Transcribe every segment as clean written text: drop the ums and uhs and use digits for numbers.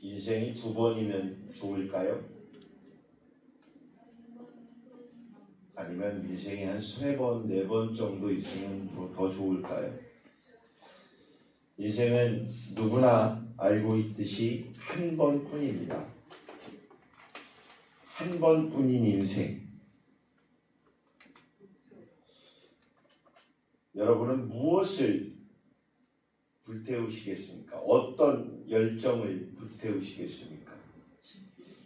인생이 두 번이면 좋을까요? 아니면 인생이 한 세 번, 네 번 정도 있으면 더 좋을까요? 인생은 누구나 알고 있듯이 한 번뿐입니다. 한 번뿐인 인생. 여러분은 무엇을 불태우시겠습니까? 어떤 열정을 불태우시겠습니까?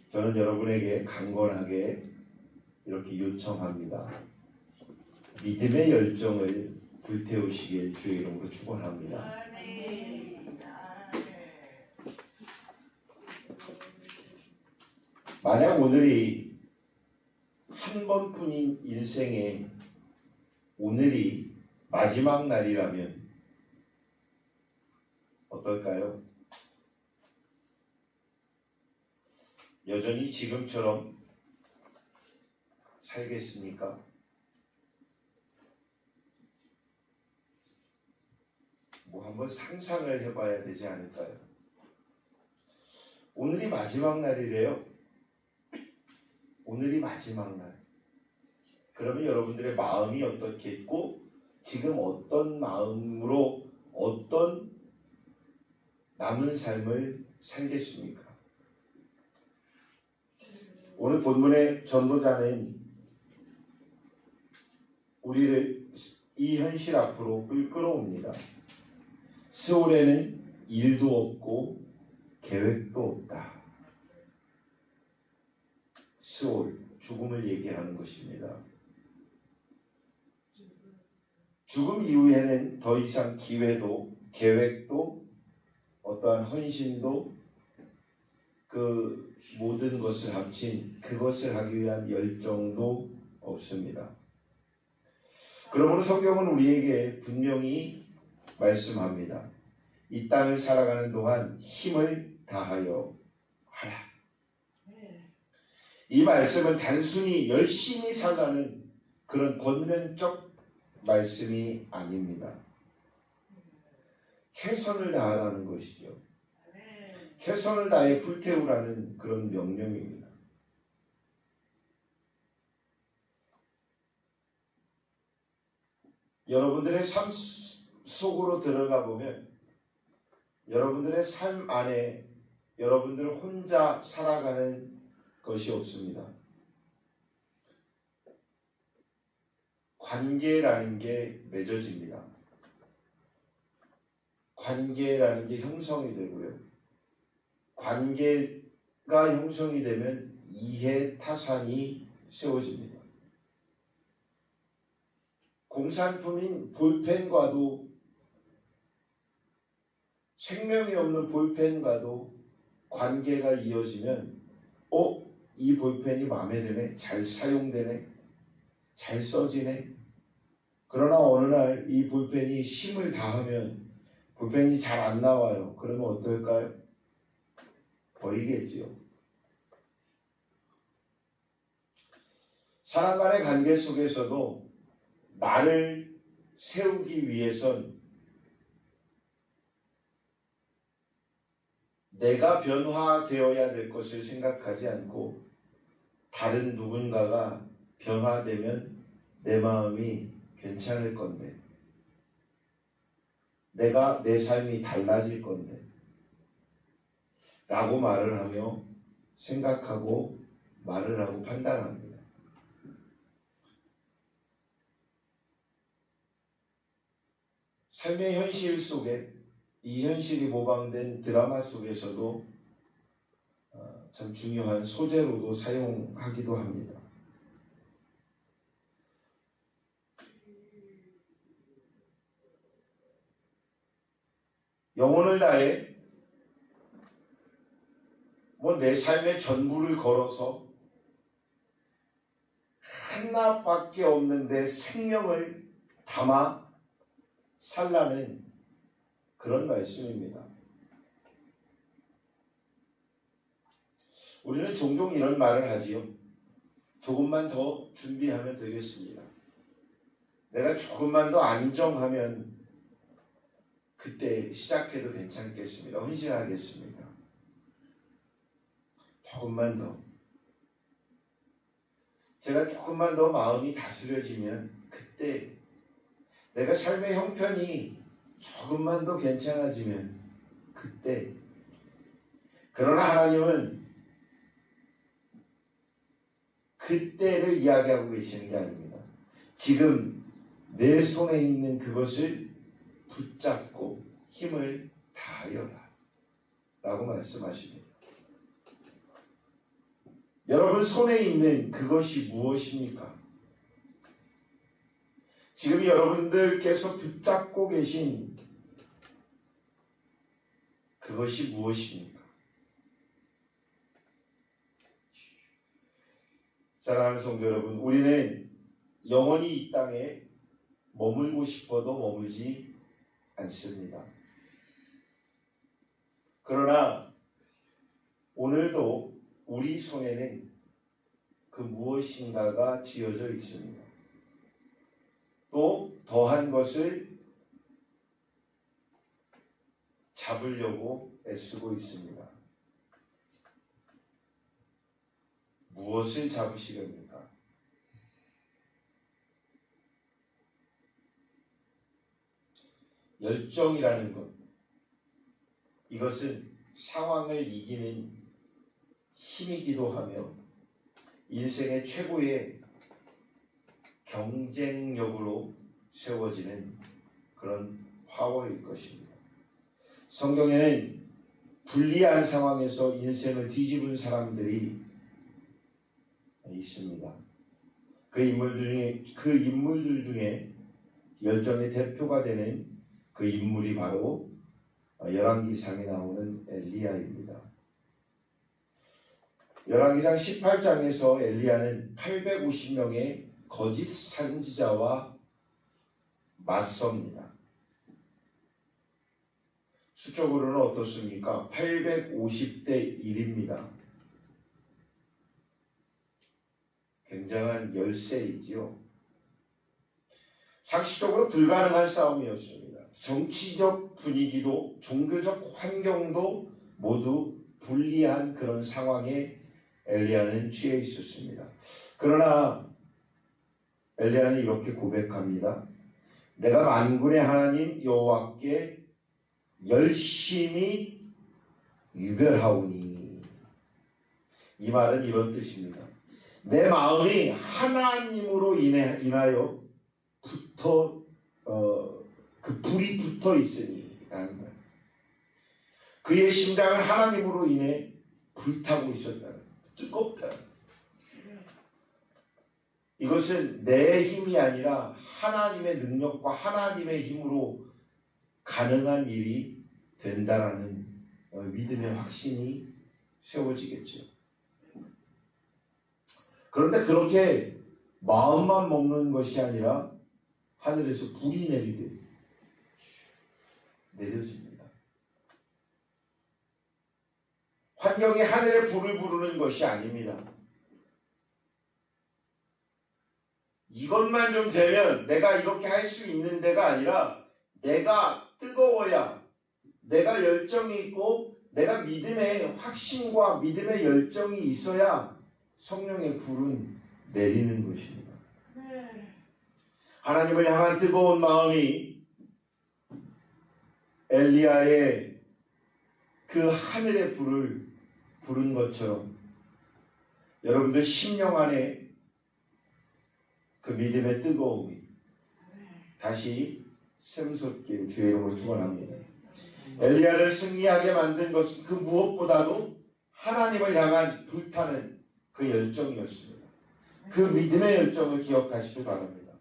저는 여러분에게 강건하게 이렇게 요청합니다. 믿음의 열정을 불태우시길 주의 이름으로 축원합니다. 만약 오늘이 한 번뿐인 인생에 오늘이 마지막 날이라면 어떨까요? 여전히 지금처럼 살겠습니까? 뭐 한번 상상을 해봐야 되지 않을까요? 오늘이 마지막 날이래요. 오늘이 마지막 날. 그러면 여러분들의 마음이 어떻겠고 지금 어떤 마음으로 어떤 남은 삶을 살겠습니까? 오늘 본문의 전도자는 우리를 이 현실 앞으로 끌어옵니다. 스올에는 일도 없고 계획도 없다. 스올, 죽음을 얘기하는 것입니다. 죽음 이후에는 더 이상 기회도 계획도 어떠한 헌신도 그 모든 것을 합친 그것을 하기 위한 열정도 없습니다. 그러므로 성경은 우리에게 분명히 말씀합니다. 이 땅을 살아가는 동안 힘을 다하여 하라. 이 말씀은 단순히 열심히 살라는 그런 권면적 말씀이 아닙니다. 최선을 다하라는 것이죠. 최선을 다해 불태우라는 그런 명령입니다. 여러분들의 삶 속으로 들어가 보면 여러분들의 삶 안에 여러분들 혼자 살아가는 것이 없습니다. 관계라는 게 맺어집니다. 관계라는 게 형성이 되고요. 관계가 형성이 되면 이해 타산이 세워집니다. 공산품인 볼펜과도 생명이 없는 볼펜과도 관계가 이어지면 이 볼펜이 마음에 드네, 잘 사용되네, 잘 써지네. 그러나 어느 날 이 볼펜이 힘을 다하면 볼펜이 잘 안 나와요. 그러면 어떨까요? 버리겠지요. 사람 간의 관계 속에서도 나를 세우기 위해선 내가 변화되어야 될 것을 생각하지 않고 다른 누군가가 변화되면 내 마음이 괜찮을 건데, 내 삶이 달라질 건데 라고 말을 하며 생각하고 말을 하고 판단합니다. 삶의 현실 속에 이 현실이 모방된 드라마 속에서도 참 중요한 소재로도 사용하기도 합니다. 영혼을 다해 내 삶의 전부를 걸어서 하나밖에 없는데 생명을 담아 살라는 그런 말씀입니다. 우리는 종종 이런 말을 하지요. 조금만 더 준비하면 되겠습니다. 내가 조금만 더 안정하면 그때 시작해도 괜찮겠습니다. 헌신하겠습니다. 조금만 더. 제가 조금만 더 마음이 다스려지면 그때 내가 삶의 형편이 조금만 더 괜찮아지면 그때. 그러나 하나님은 그때를 이야기하고 계시는 게 아닙니다. 지금 내 손에 있는 그것을 붙잡고 힘을 다하여라 라고 말씀하십니다. 여러분 손에 있는 그것이 무엇입니까? 지금 여러분들께서 붙잡고 계신 그것이 무엇입니까? 사랑하는 성도 여러분, 우리는 영원히 이 땅에 머물고 싶어도 머물지 않습니다. 그러나 오늘도 우리 손에는 그 무엇인가가 쥐어져 있습니다. 또 더한 것을 잡으려고 애쓰고 있습니다. 무엇을 잡으시렵니까? 열정이라는 것, 이것은 상황을 이기는 힘이기도 하며 인생의 최고의 경쟁력으로 세워지는 그런 파워일 것입니다. 성경에는 불리한 상황에서 인생을 뒤집은 사람들이 있습니다. 그 인물들 중에 열정의 대표가 되는 그 인물이 바로 열왕기상에 나오는 엘리야입니다. 열왕기상 18장에서 엘리야는 850명의 거짓 선지자와 맞섭니다. 수적으로는 어떻습니까? 850대 1입니다. 굉장한 열세이지요. 상식적으로 불가능한 싸움이었습니다. 정치적 분위기도 종교적 환경도 모두 불리한 그런 상황에 엘리야는 취해 있었습니다. 그러나 엘리야는 이렇게 고백합니다. 내가 만군의 하나님 여호와께 열심히 유별하오니. 이 말은 이런 뜻입니다. 내 마음이 하나님으로 인하여 그 불이 붙어 있으니 라는 거예요. 그의 심장은 하나님으로 인해 불타고 있었다는, 뜨겁다. 이것은 내 힘이 아니라 하나님의 능력과 하나님의 힘으로 가능한 일이 된다라는 믿음의 확신이 세워지겠죠. 그런데 그렇게 마음만 먹는 것이 아니라 하늘에서 불이 내리듯 내려집니다. 환경이 하늘에 불을 부르는 것이 아닙니다. 이것만 좀 되면 내가 이렇게 할 수 있는 데가 아니라 내가 뜨거워야, 내가 열정이 있고 내가 믿음의 확신과 믿음의 열정이 있어야 성령의 불은 내리는 것입니다. 하나님을 향한 뜨거운 마음이 엘리야의 그 하늘의 불을 부른 것처럼 여러분들 심령 안에 그 믿음의 뜨거움이 다시 샘솟길 주의 이름으로 축원합니다. 엘리야를 승리하게 만든 것은 그 무엇보다도 하나님을 향한 불타는 그 열정이었습니다. 그 믿음의 열정을 기억하시기 바랍니다.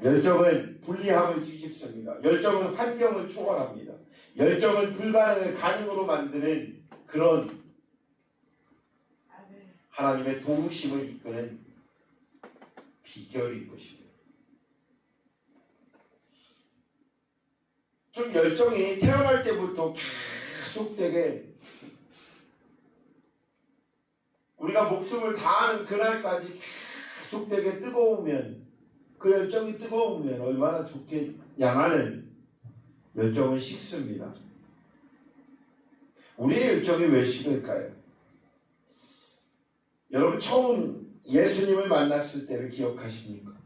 열정은 불리함을 뒤집습니다. 열정은 환경을 초월합니다. 열정은 불가능을 가능으로 만드는 그런 하나님의 도우심을 이끄는 비결일 것입니다. 좀 열정이 태어날 때부터 계속되게 우리가 목숨을 다하는 그날까지 계속되게 뜨거우면, 그 열정이 뜨거우면 얼마나 좋겠냐마는 열정은 식습니다. 우리의 열정이 왜 식을까요? 여러분 처음 예수님을 만났을 때를 기억하십니까?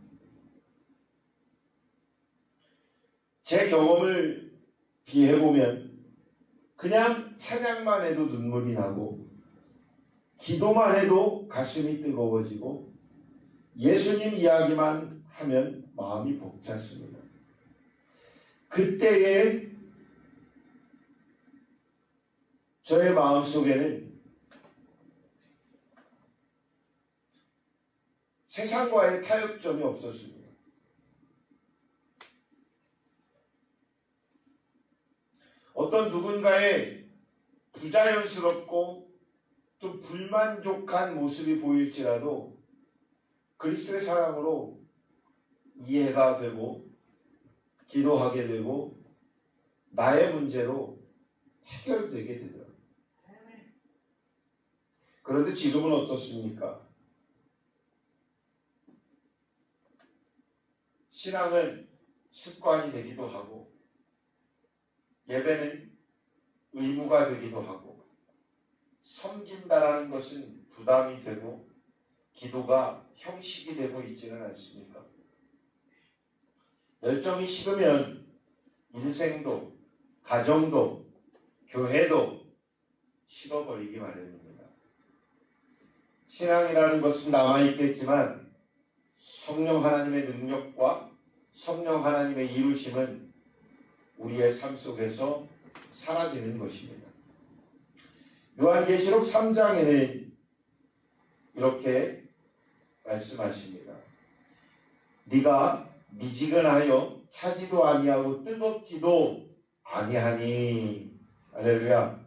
제 경험을 비해보면 그냥 찬양만 해도 눈물이 나고 기도만 해도 가슴이 뜨거워지고 예수님 이야기만 하면 마음이 벅찼습니다. 그때에 저의 마음속에는 세상과의 타협점이 없었습니다. 어떤 누군가의 부자연스럽고 좀 불만족한 모습이 보일지라도 그리스도의 사랑으로 이해가 되고 기도하게 되고 나의 문제로 해결되게 되더라고요. 그런데 지금은 어떻습니까? 신앙은 습관이 되기도 하고 예배는 의무가 되기도 하고 섬긴다라는 것은 부담이 되고 기도가 형식이 되고 있지는 않습니까? 열정이 식으면 인생도 가정도 교회도 식어버리기 마련입니다. 신앙이라는 것은 남아있겠지만 성령 하나님의 능력과 성령 하나님의 이루심은 우리의 삶 속에서 사라지는 것입니다. 요한계시록 3장에는 이렇게 말씀하십니다. 네가 미지근하여 차지도 아니하고 뜨겁지도 아니하니. 할렐루야.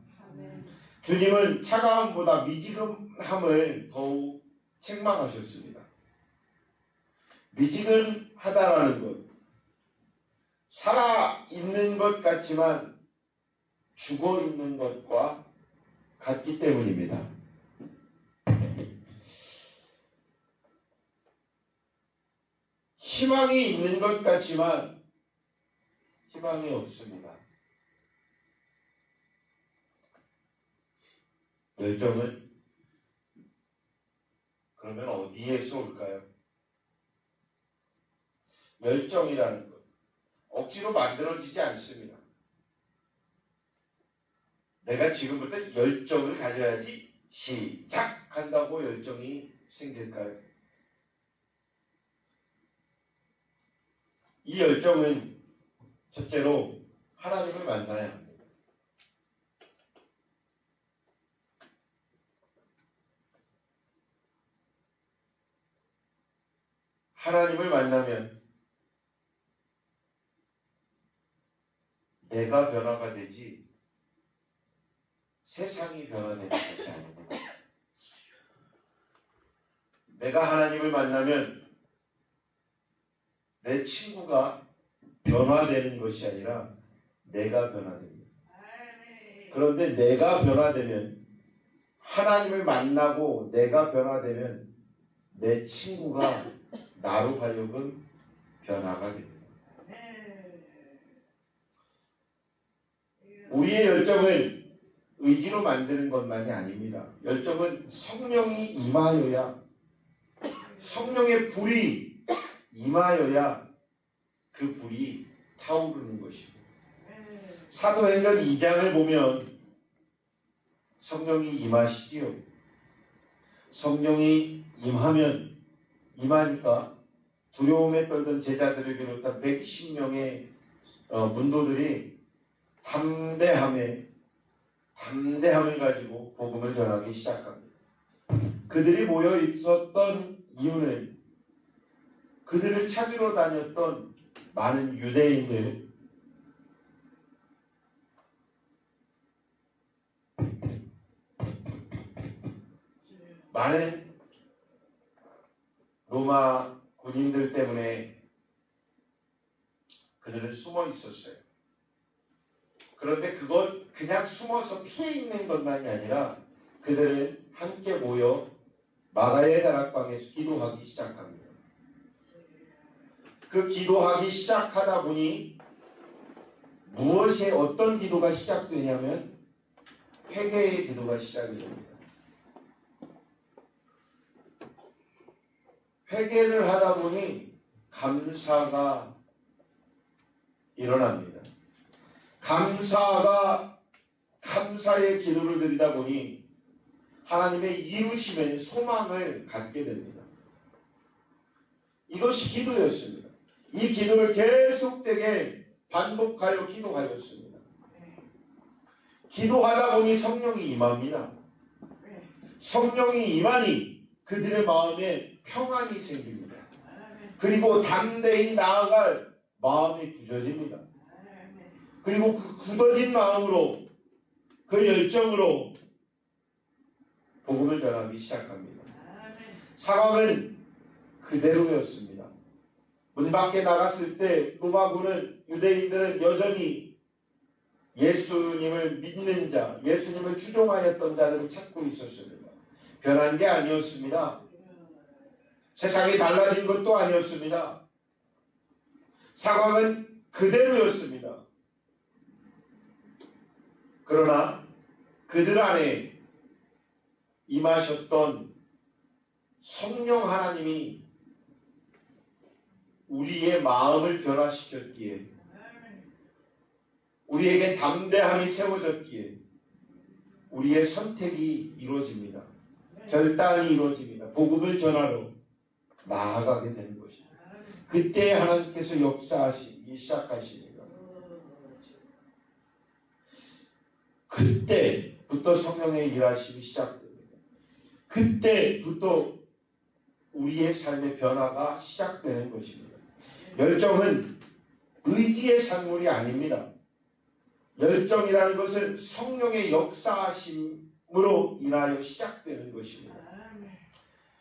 주님은 차가움보다 미지근함을 더욱 책망하셨습니다. 미지근하다라는 것, 살아있는 것 같지만 죽어있는 것과 같기 때문입니다. 희망이 있는 것 같지만 희망이 없습니다. 열정은 그러면 어디에서 올까요? 열정이라는 것 억지로 만들어지지 않습니다. 내가 지금부터 열정을 가져야지 시작한다고 열정이 생길까요? 이 열정은 첫째로 하나님을 만나야 합니다. 하나님을 만나면 내가 변화가 되지 세상이 변화되는 것이 아닙니다. 내가 하나님을 만나면 내 친구가 변화되는 것이 아니라 내가 변화됩니다. 그런데 내가 변화되면 하나님을 만나고 내가 변화되면 내 친구가 나로 하여금 변화가 됩니다. 우리의 열정은 의지로 만드는 것만이 아닙니다. 열정은 성령이 임하여야, 성령의 불이 임하여야 그 불이 타오르는 것입니다. 사도행전 2장을 보면 성령이 임하시지요. 성령이 임하니까 두려움에 떨던 제자들을 비롯한 120명의 문도들이 담대함을 가지고 복음을 전하기 시작합니다. 그들이 모여 있었던 이유는 그들을 찾으러 다녔던 많은 유대인들, 많은 로마 군인들 때문에 그들은 숨어 있었어요. 그런데 그것 그냥 숨어서 피해 있는 것만이 아니라 그들은 함께 모여 마가의 다락방에서 기도하기 시작합니다. 그 기도하기 시작하다 보니 무엇이 어떤 기도가 시작되냐면 회개의 기도가 시작이 됩니다. 회개를 하다 보니 감사가 일어납니다. 감사의 기도를 드리다 보니 하나님의 이루심에 소망을 갖게 됩니다. 이것이 기도였습니다. 이 기도를 계속되게 반복하여 기도하였습니다. 기도하다 보니 성령이 임합니다. 성령이 임하니 그들의 마음에 평안이 생깁니다. 그리고 담대히 나아갈 마음이 굳어집니다. 그리고 그 굳어진 마음으로, 그 열정으로 복음을 전하기 시작합니다. 상황은 그대로였습니다. 문 밖에 나갔을 때 로마군은, 유대인들은 여전히 예수님을 믿는 자, 예수님을 추종하였던 자들을 찾고 있었습니다. 변한 게 아니었습니다. 세상이 달라진 것도 아니었습니다. 상황은 그대로였습니다. 그러나 그들 안에 임하셨던 성령 하나님이 우리의 마음을 변화시켰기에, 우리에게 담대함이 세워졌기에 우리의 선택이 이루어집니다. 결단이 이루어집니다. 복음을 전하러 나아가게 되는 것입니다. 그때 하나님께서 역사하시기 시작하십니다. 그때부터 성령의 일하심이 시작됩니다. 그때부터 우리의 삶의 변화가 시작되는 것입니다. 열정은 의지의 산물이 아닙니다. 열정이라는 것은 성령의 역사하심으로 인하여 시작되는 것입니다.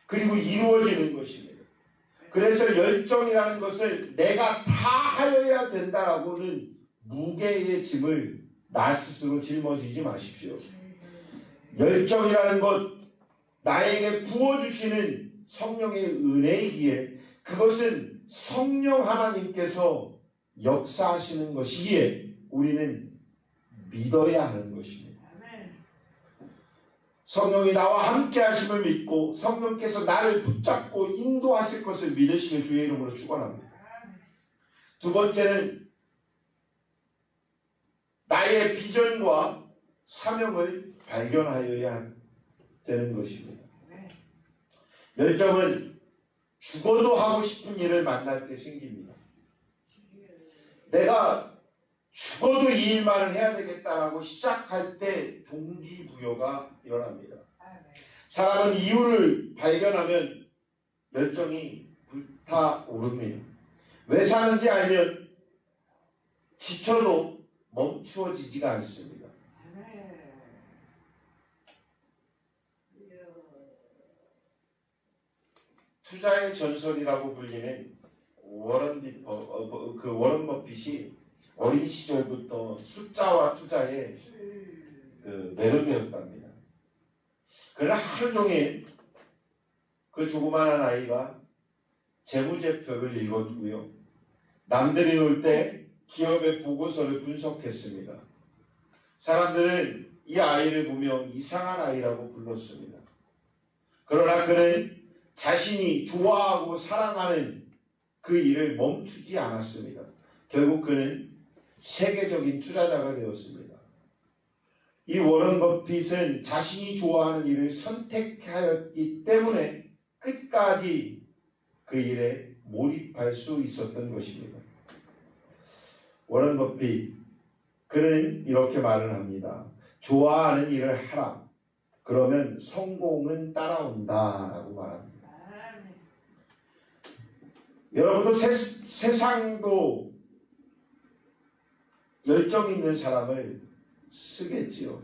그리고 이루어지는 것입니다. 그래서 열정이라는 것을 내가 다 하여야 된다라고는 무게의 짐을 나 스스로 짊어지지 마십시오. 열정이라는 것, 나에게 부어주시는 성령의 은혜이기에 그것은 성령 하나님께서 역사하시는 것이기에 우리는 믿어야 하는 것입니다. 성령이 나와 함께 하심을 믿고 성령께서 나를 붙잡고 인도하실 것을 믿으시길 주의 이름으로 축원합니다. 두 번째는 나의 비전과 사명을 발견하여야 되는 것입니다. 열정은 죽어도 하고 싶은 일을 만날 때 생깁니다. 내가 죽어도 이 일만을 해야 되겠다라고 시작할 때 동기부여가 일어납니다. 사람은 이유를 발견하면 열정이 불타오릅니다. 왜 사는지 알면 지쳐도 멈추어지지가 않습니다. 투자의 전설이라고 불리는 워런 버핏이 어린 시절부터 숫자와 투자에 매료되었답니다. 그러나 하루 종일 그 조그마한 아이가 재무제표를 읽었고요. 남들이 놀 때 기업의 보고서를 분석했습니다. 사람들은 이 아이를 보며 이상한 아이라고 불렀습니다. 그러나 그는 자신이 좋아하고 사랑하는 그 일을 멈추지 않았습니다. 결국 그는 세계적인 투자자가 되었습니다. 이 워런 버핏은 자신이 좋아하는 일을 선택하였기 때문에 끝까지 그 일에 몰입할 수 있었던 것입니다. 워런 버핏, 그는 이렇게 말을 합니다. 좋아하는 일을 하라. 그러면 성공은 따라온다 라고 말합니다. 여러분도 세상도 열정 있는 사람을 쓰겠지요.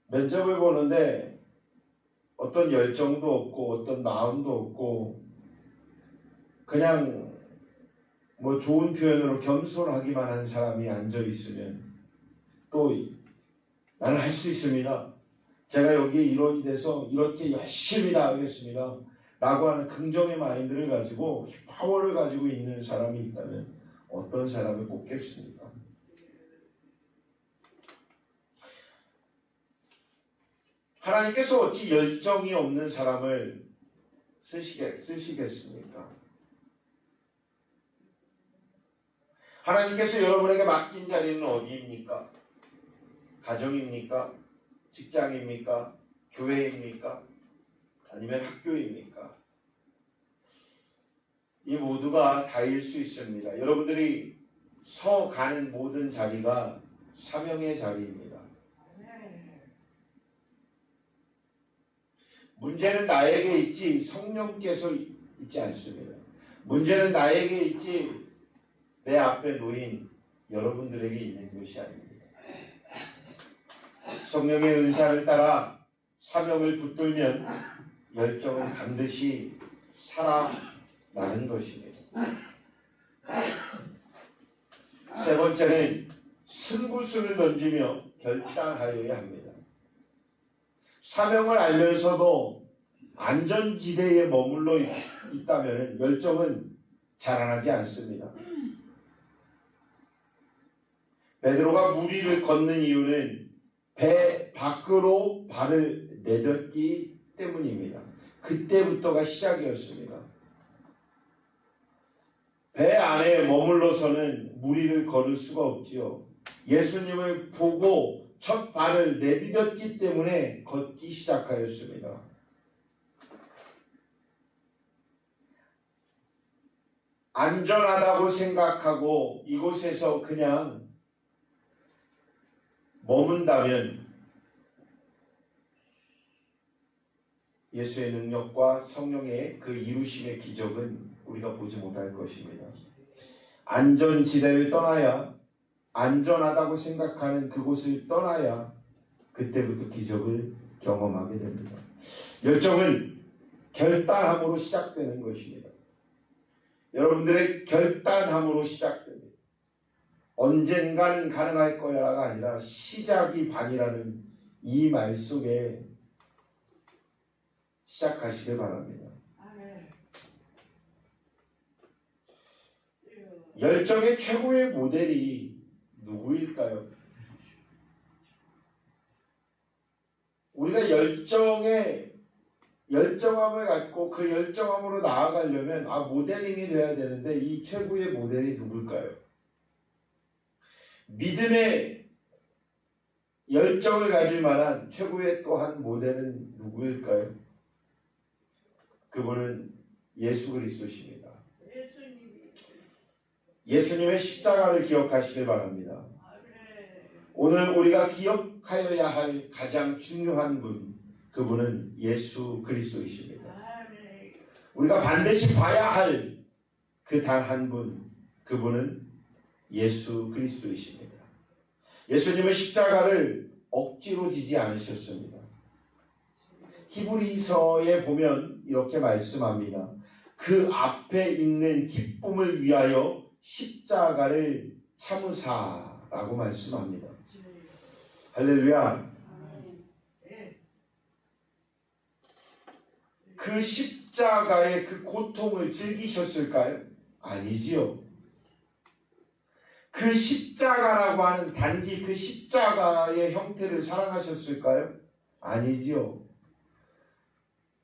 면접을 보는데 어떤 열정도 없고 어떤 마음도 없고 그냥 뭐 좋은 표현으로 겸손하기만 한 사람이 앉아 있으면 또 나는 할 수 있습니다. 제가 여기에 일원이 돼서 이렇게 열심히 나가겠습니다. 라고 하는 긍정의 마인드를 가지고 파워를 가지고 있는 사람이 있다면 어떤 사람을 뽑겠습니까? 하나님께서 어찌 열정이 없는 사람을 쓰시겠습니까? 하나님께서 여러분에게 맡긴 자리는 어디입니까? 가정입니까? 직장입니까? 교회입니까? 아니면 학교입니까? 이 모두가 다일 수 있습니다. 여러분들이 서가는 모든 자리가 사명의 자리입니다. 문제는 나에게 있지 성령께서 있지 않습니다. 문제는 나에게 있지 내 앞에 놓인 여러분들에게 있는 것이 아닙니다. 성령의 은사를 따라 사명을 붙들면 열정은 반드시 살아나는 것입니다. 세 번째는 승부수를 던지며 결단하여야 합니다. 사명을 알면서도 안전지대에 머물러 있다면 열정은 자라나지 않습니다. 베드로가 물 위를 걷는 이유는 배 밖으로 발을 내딛기 때문입니다. 그때부터가 시작이었습니다. 배 안에 머물러서는 물 위를 걸을 수가 없지요. 예수님을 보고 첫 발을 내딛었기 때문에 걷기 시작하였습니다. 안전하다고 생각하고 이곳에서 그냥 머문다면 예수의 능력과 성령의 그 이루심의 기적은 우리가 보지 못할 것입니다. 안전지대를 떠나야, 안전하다고 생각하는 그곳을 떠나야 그때부터 기적을 경험하게 됩니다. 열정은 결단함으로 시작되는 것입니다. 여러분들의 결단함으로 시작됩니다. 언젠가는 가능할 거야가 아니라 시작이 반이라는 이 말 속에 시작하시길 바랍니다. 열정의 최고의 모델이 누구일까요? 우리가 열정함을 갖고 그 열정함으로 나아가려면 모델링이 돼야 되는데 이 최고의 모델이 누굴까요? 믿음의 열정을 가질 만한 최고의 또 한 모델은 누구일까요? 그분은 예수 그리스도십니다. 예수님의 십자가를 기억하시길 바랍니다. 오늘 우리가 기억하여야 할 가장 중요한 분, 그분은 예수 그리스도이십니다. 우리가 반드시 봐야 할 그 단 한 분, 그분은 예수 그리스도이십니다. 예수님은 십자가를 억지로 지지 않으셨습니다. 히브리서에 보면 이렇게 말씀합니다. 그 앞에 있는 기쁨을 위하여 십자가를 참으사라고 말씀합니다. 할렐루야. 그 십자가의 그 고통을 즐기셨을까요? 아니지요. 그 십자가라고 하는 단지 그 십자가의 형태를 사랑하셨을까요? 아니지요.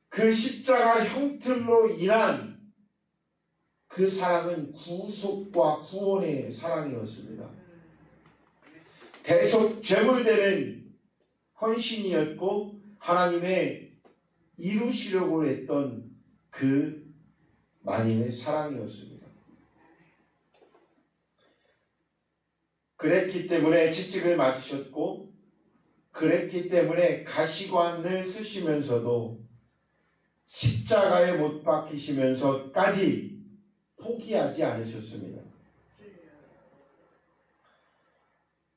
그 십자가 형틀로 인한 그 사랑은 구속과 구원의 사랑이었습니다. 대속 제물되는 헌신이었고 하나님의 이루시려고 했던 그 만인의 사랑이었습니다. 그랬기 때문에 채찍을 맞으셨고 그랬기 때문에 가시관을 쓰시면서도 십자가에 못 박히시면서까지 포기하지 않으셨습니다.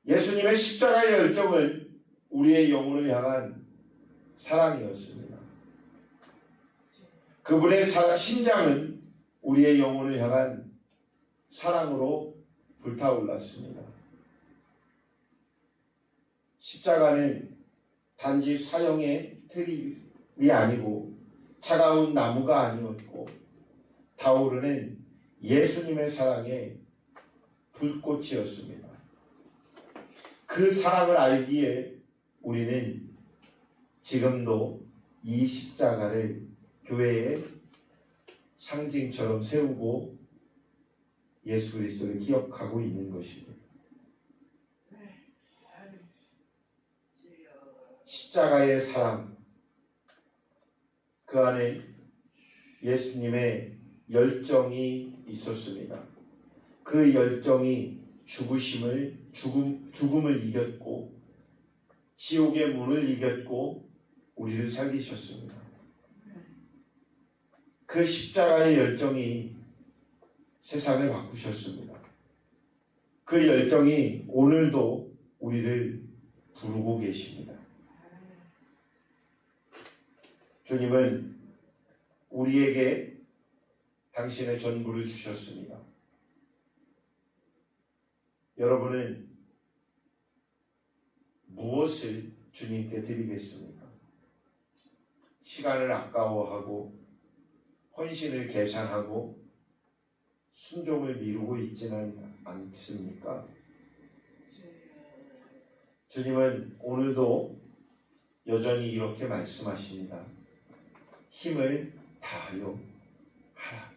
예수님의 십자가의 열정은 우리의 영혼을 향한 사랑이었습니다. 그분의 심장은 우리의 영혼을 향한 사랑으로 불타올랐습니다. 십자가는 단지 사형의 틀이 아니고 차가운 나무가 아니었고 타오르는 예수님의 사랑의 불꽃이었습니다. 그 사랑을 알기에 우리는 지금도 이 십자가를 교회의 상징처럼 세우고 예수 그리스도를 기억하고 있는 것입니다. 십자가의 사랑, 그 안에 예수님의 열정이 있었습니다. 그 열정이 죽음을 이겼고 지옥의 문을 이겼고 우리를 살리셨습니다. 그 십자가의 열정이 세상을 바꾸셨습니다. 그 열정이 오늘도 우리를 부르고 계십니다. 주님은 우리에게 당신의 전부를 주셨습니다. 여러분은 무엇을 주님께 드리겠습니까? 시간을 아까워하고 헌신을 계산하고 순종을 미루고 있지는 않습니까? 주님은 오늘도 여전히 이렇게 말씀하십니다. 힘을 다하여 하라.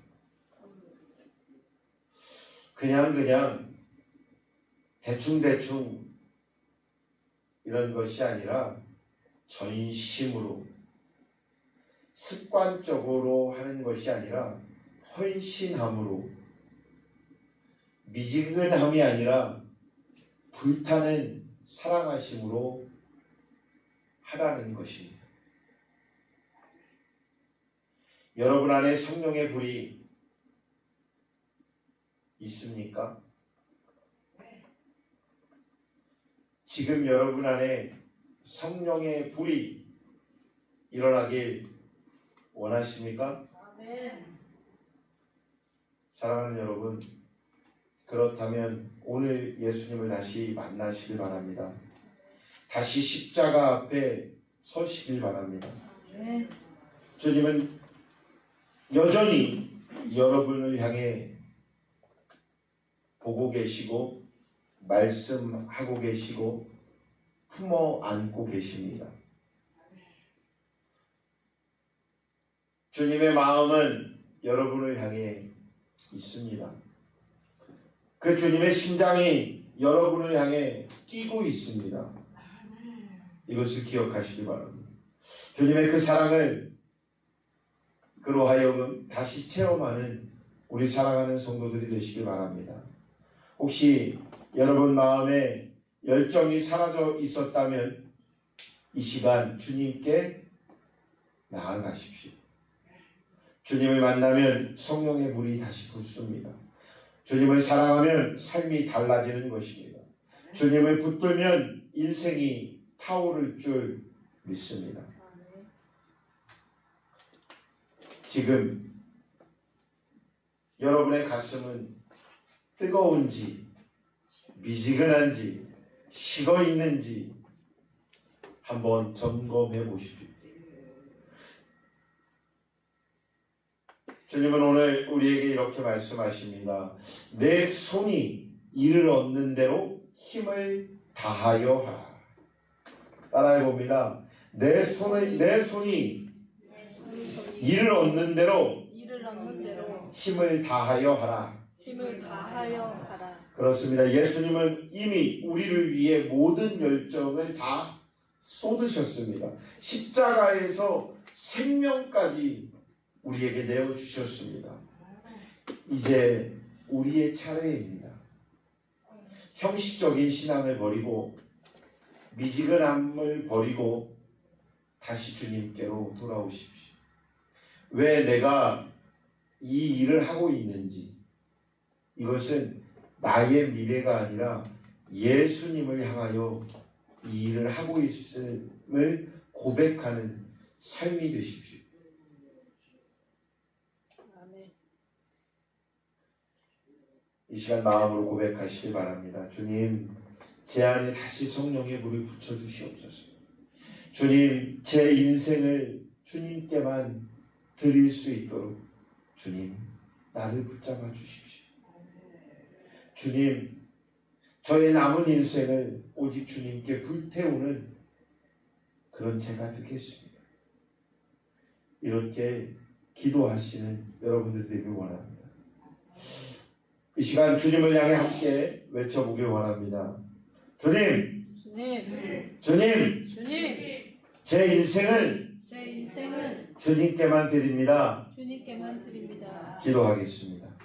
그냥 대충 이런 것이 아니라 전심으로 습관적으로 하는 것이 아니라 헌신함으로, 미지근함이 아니라 불타는 사랑하심으로 하라는 것입니다. 여러분 안에 성령의 불이 있습니까? 지금 여러분 안에 성령의 불이 일어나길 원하십니까? 아멘. 사랑하는 여러분, 그렇다면 오늘 예수님을 다시 만나시길 바랍니다. 다시 십자가 앞에 서시길 바랍니다. 아멘. 주님은 여전히 여러분을 향해 보고 계시고 말씀하고 계시고 품어 안고 계십니다. 주님의 마음은 여러분을 향해 있습니다. 그 주님의 심장이 여러분을 향해 뛰고 있습니다. 이것을 기억하시기 바랍니다. 주님의 그 사랑을 그로 하여금 다시 체험하는 우리 사랑하는 성도들이 되시길 바랍니다. 혹시 여러분 마음에 열정이 사라져 있었다면 이 시간 주님께 나아가십시오. 주님을 만나면 성령의 불이 다시 붙습니다. 주님을 사랑하면 삶이 달라지는 것입니다. 주님을 붙들면 인생이 타오를 줄 믿습니다. 지금 여러분의 가슴은 뜨거운지 미지근한지 식어 있는지 한번 점검해 보십시오. 주님은 오늘 우리에게 이렇게 말씀하십니다. 내 손이 이를 얻는 대로 힘을 다하여 하라. 따라해 봅니다. 내 손이 이를 얻는 대로 힘을 다하여 하라. 그렇습니다. 예수님은 이미 우리를 위해 모든 열정을 다 쏟으셨습니다. 십자가에서 생명까지 우리에게 내어주셨습니다. 이제 우리의 차례입니다. 형식적인 신앙을 버리고 미지근함을 버리고 다시 주님께로 돌아오십시오. 왜 내가 이 일을 하고 있는지, 이것은 나의 미래가 아니라 예수님을 향하여 이 일을 하고 있음을 고백하는 삶이 되십시오. 이 시간 마음으로 고백하시기 바랍니다. 주님, 제 안에 다시 성령의 불을 붙여주시옵소서. 주님, 제 인생을 주님께만 드릴 수 있도록 주님, 나를 붙잡아 주십시오. 주님, 저의 남은 인생을 오직 주님께 불태우는 그런 제가 되겠습니다. 이렇게 기도하시는 여러분들 되길 원합니다. 이 시간 주님을 향해 함께 외쳐보길 원합니다. 주님, 주님, 제 인생을 주님께만 드립니다. 주님께만 드립니다. 기도하겠습니다.